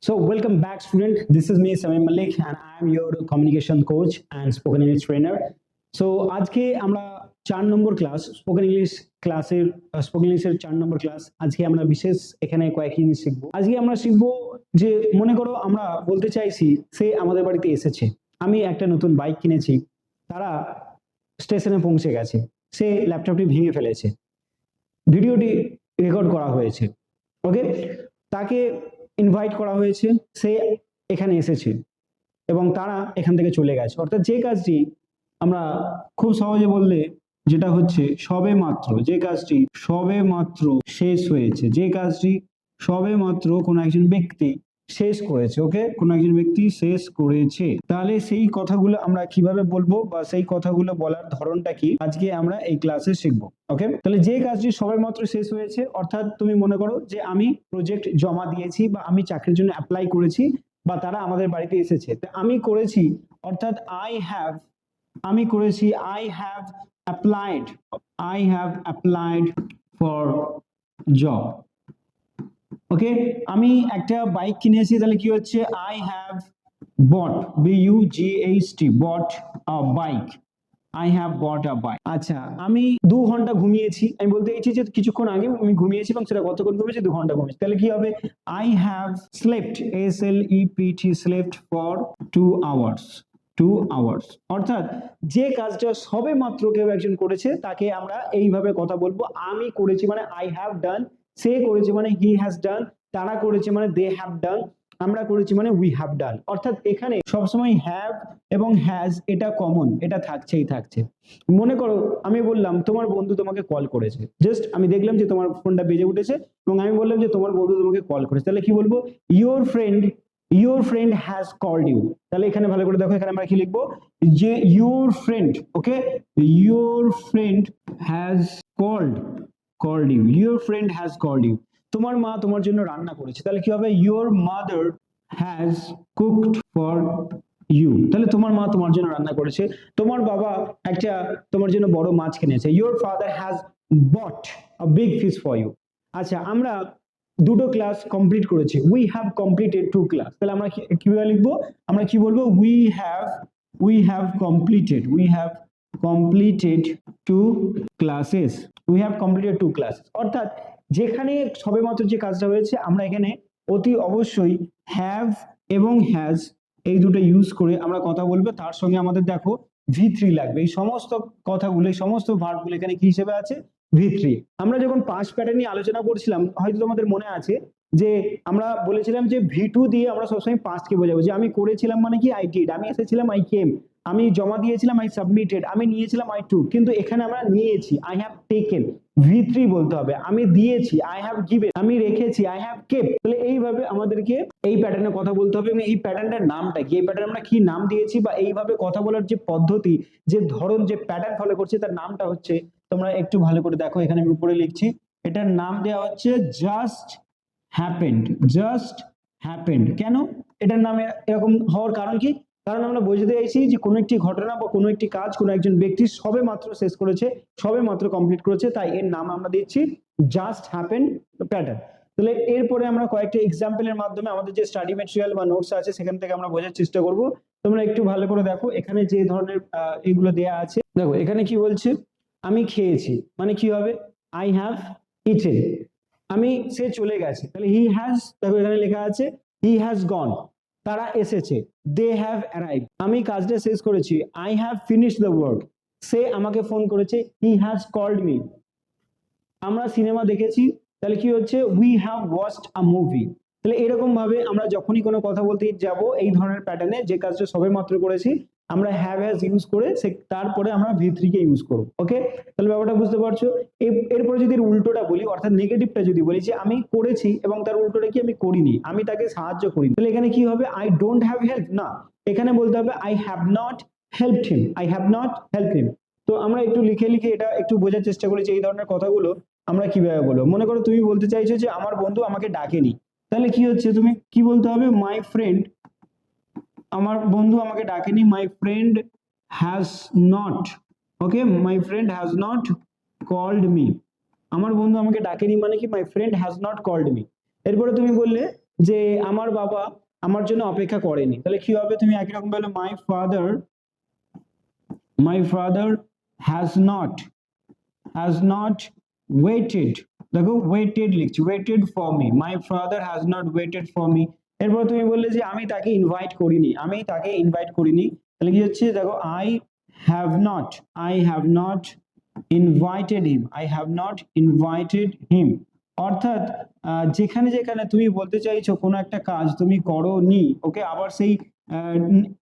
So welcome back student. This is me Samim Malik and I am your communication coach and spoken English trainer. So আজকে আমরা 4 নম্বর class spoken English ক্লাসের spoken ইংলিশের 4 নম্বর class. আজকে আমরা বিশেষ এখানে কয়েক জিনিস শিখবো। আজকে আমরা শিখবো যে মনে করো আমরা বলতে চাইছি সে আমাদের বাড়িতে এসেছে, আমি একটা নতুন বাইক কিনেছি, তারা স্টেশনে পৌঁছে গেছে, সে ল্যাপটপটি ভেঙে ফেলেছে, ভিডিওটি রেকর্ড করা হয়েছে, ওকে, তাকে ইনভাইট করা হয়েছে, সে এখানে এসেছে এবং তারা এখান থেকে চলে গেছে। অর্থাৎ যে কাজটি আমরা খুব সহজে বললে যেটা হচ্ছে সবে মাত্র, যে কাজটি সবে মাত্র শেষ হয়েছে, যে কাজটি সবে মাত্র কোনো একজন ব্যক্তি শেষ করেছে, ওকে, কোনো একজন ব্যক্তি শেষ করেছে, তাহলে সেই কথাগুলো আমরা কিভাবে বলবো বা সেই কথাগুলো বলার ধরনটা কি আজকে আমরা এই ক্লাসে শিখবো। ওকে, তাহলে যে কাজটি সবে মাত্র শেষ হয়েছে, অর্থাৎ তুমি মনে করো যে আমি প্রজেক্ট জমা দিয়েছি বা আমি চাকরির জন্য অ্যাপ্লাই করেছি বা তারা আমাদের বাড়িতে এসেছে, আমি করেছি, অর্থাৎ আমি করেছি I have applied for job. Okay, আমি একটা বাইক কিনেছি, তাহলে কি হচ্ছে I have bought, BUGHT, bought a bike, I have bought a bike. আচ্ছা, আমি 2 ঘন্টা ঘুমিয়েছি, আমি বলতে চাইছি যে কিছুক্ষণ আগে আমি ঘুমিয়েছি এবং সেটা কতক্ষণ ঘুমিয়েছি, 2 ঘন্টা ঘুমিয়েছি, তাহলে কি হবে I have slept, SLEPT, slept for 2 hours, 2 hours. অর্থাৎ যে কাজটা সবে মাত্র কেউ একজন করেছে তাকে আমরা এইভাবে কথা বলবো, আমি করেছি মানে আই হ্যাভ ডান, সে করেছে মানে হি হ্যাজ ডান, তারা করেছে মানে দে হ্যাভ ডান, আমরা করেছি মানে উই হ্যাভ ডান। অর্থাৎ এখানে সবসময় হ্যাভ এবং হ্যাজ এটা কমন, এটা থাকছেই থাকছে। মনে করো আমি বললাম তোমার বন্ধু তোমাকে কল করেছে, জাস্ট আমি দেখলাম যে তোমার ফোনটা বেজে উঠেছে এবং আমি বললাম যে তোমার বন্ধু তোমাকে কল করেছে, তাহলে কি বলবো your friend has called you. তাহলে এখানে ভালো করে দেখো, এখানে আমরা কি লিখবো যে your friend, okay, your friend has called you, your friend has called you. তোমার মা তোমার জন্য রান্না করেছে, তাহলে কি হবে your mother has cooked for you. তাহলে তোমার মা তোমার জন্য রান্না করেছে। তোমার বাবা একটা তোমার জন্য বড় মাছ কিনেছে, your father has bought a big fish for you. আচ্ছা, আমরা 2টো ক্লাস কমপ্লিট করেছি, উই হ্যাভ কমপ্লিটেড 2 ক্লাস, তাহলে আমরা কিভাবে লিখবো, আমরা কি বলবো we have completed 2 classes, we have completed 2 classes. অর্থাৎ যেখানে সবেমাত্র যে কাজটা হয়েছে আমরা এখানে অতি অবশ্যই হ্যাভ এবং হ্যাজ এই দুটো ইউজ করে আমরা কথা বলবো, তার সঙ্গে আমাদের দেখো V3 লাগবে। এই সমস্ত কথাগুলো, এই সমস্ত ভার্বগুলো এখানে কি হিসেবে আছে, V3। আমরা যখন পাস্ট প্যাটার্ন নিয়ে আলোচনা করছিলাম হয়তো তোমাদের মনে আছে যে আমরা বলেছিলাম যে V2 দিয়ে আমরা সবসময় পাস্টকে বোঝাবো, যে আমি করেছিলাম মানে কি আই ডিড, আমি এসেছিলাম আই কেম, আমি জমা দিয়েছিলাম আই সাবমিটেড, আমি নিয়েছিলাম আই টুক, কিন্তু এখানে আমরা নিয়েছি আই হ্যাভ টেকেন, V3 বলতে হবে। আমি দিয়েছি আই হ্যাভ গিভেন, আমি রেখেছি আই হ্যাভ কেপ্ট। তাহলে এইভাবে আমাদেরকে এই প্যাটার্নে কথা বলতে হবে এবং এই প্যাটার্নটার নামটা কি, এই প্যাটার্ন আমরা কি নাম দিয়েছি বা এইভাবে কথা বলার যে পদ্ধতি, যে ধরন, যে প্যাটার্ন ফলো করছে তার নামটা হচ্ছে, তোমরা একটু ভালো করে দেখো এখানে আমি উপরে লিখছি, এটার নাম দেওয়া হচ্ছে জাস্ট হ্যাপেন্ড। কেন এটার নাম এরকম হওয়ার কারণ কি, কারণ আমরা বোঝাতে চাইছি যে কোনো একটি ঘটনা বা কোনো একটি কাজ কোনো একজন ব্যক্তি সবে মাত্র শেষ করেছে, সবে মাত্র কমপ্লিট করেছে, তাই এর নাম আমরা দিচ্ছি জাস্ট হ্যাপেন্ড প্যাটার্ন। তাহলে এরপরে আমরা কয়েকটা এক্সাম্পলের মাধ্যমে আমাদের যে স্টাডি ম্যাটেরিয়াল বা নোটস আছে সেখান থেকে আমরা বোঝার চেষ্টা করব। তোমরা একটু ভালো করে দেখো এখানে যে ধরনের এগুলো দেয়া আছে, দেখো এখানে কি বলছে, আমি খেয়েছি মানে কি হবে আই হ্যাভ ইটেন, সে চলে গেছে, তাহলে হি হ্যাজ, দেখো এখানে লেখা আছে হি হ্যাজ গন, তারা এসেছে, দে হ্যাভ অ্যারাইভড, আমি কাজটা শেষ করেছি, I have finished the work, সে আমাকে ফোন করেছে, হি হ্যাজ কল্ড মি, আমরা সিনেমা দেখেছি, তাহলে কি হচ্ছে we have watched a movie. তাহলে এরকম ভাবে আমরা যখনই কোনো কথা বলতে যাব এই ধরনের প্যাটার্নে, যে কাজটা সবে মাত্র করেছি আমরা হ্যাভ হ্যাজ ইউজ করে তারপরে আমরা V3 কে ইউজ করব। ওকে, তাহলে ব্যাপারটা বুঝতে পারছো। এরপরে যদি উল্টোটা বলি, অর্থাৎ নেগেটিভটা যদি বলি যে আমি করেছি এবং তার উল্টোটা কি আমি করিনি, আমি তাকে সাহায্য করিনি, তাহলে এখানে কি হবে আই ডোন্ট হ্যাভ হেল্প, না, এখানে বলতে হবে I have not helped him. তো আমরা একটু লিখে এটা একটু বোঝার চেষ্টা করি যে এই ধরনের কথাগুলো আমরা কিভাবে বলবো। মনে করো তুমি বলতে চাইছো যে আমার বন্ধু আমাকে ডাকেনি, তাহলে কি হচ্ছে তুমি কি বলতে হবে মাই ফ্রেন্ড, আমার বন্ধু আমাকে ডাকেনি, my friend has not, okay, my friend has not called me, আমার বন্ধু আমাকে ডাকেনি মানে কি my friend has not called me. এরপরে তুমি বললে যে আমার বাবা আমার জন্য অপেক্ষা করেনি, তাহলে কি হবে? তুমি একই রকম বলো my father has not waited. দেখো ওয়েটেড লিখছি, waited for me, my father has not waited for me. এরপর তুমি বললে যে আমি তাকে ইনভাইট করিনি, তাহলে কি হচ্ছে? দেখো I have not invited him। অর্থাৎ যেখানে যেখানে তুমি বলতে চাইছো কোনো একটা কাজ তুমি করোনি, ওকে, আবার সেই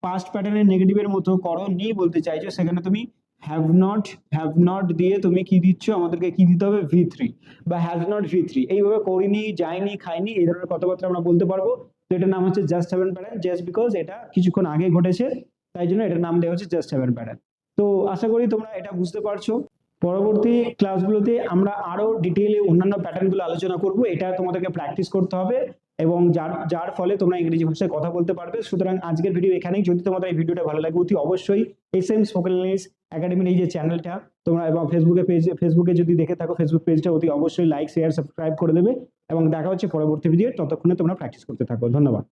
পাস্ট প্যাটার্নের নেগেটিভের মতো করোনি বলতে চাইছো, সেখানে তুমি হ্যাভ নট দিয়ে তুমি কি দিচ্ছ? আমাদেরকে কি দিতে হবে? V3 বা হ্যাজ নট V3। এইভাবে করিনি, যায়নি, খাইনি, এই ধরনের কথাবার্তা আমরা বলতে পারবো। তো এটার নাম হচ্ছে just heaven pattern, just because এটা কিছুক্ষণ আগে ঘটেছে তাই জন্য এটার নাম দেওয়া হচ্ছে জাস্ট হ্যাভেন প্যাটার্ন। তো আশা করি তোমরা এটা বুঝতে পারছো। পরবর্তী ক্লাসগুলোতে আমরা আরো ডিটেইলে অন্যান্য প্যাটার্নগুলো আলোচনা করব, এটা তোমাদেরকে প্র্যাকটিস করতে হবে এবং যার যার ফলে তোমরা ইংরেজি ভাষায় কথা বলতে পারবে। সুতরাং আজকের ভিডিও এখানেই। যদি তোমাদের এই ভিডিওটা ভালো লাগে অতি অবশ্যই SM স্পোকেন ইংলিশ একাডেমির এই যে চ্যানেলটা তোমরা, এবং ফেসবুকে যদি দেখে থাকো ফেসবুক পেজটা অতি অবশ্যই লাইক শেয়ার সাবস্ক্রাইব করে দেবে এবং দেখা হচ্ছে পরবর্তী ভিডিও। ততক্ষণে তোমরা প্র্যাকটিস করতে থাকো। ধন্যবাদ।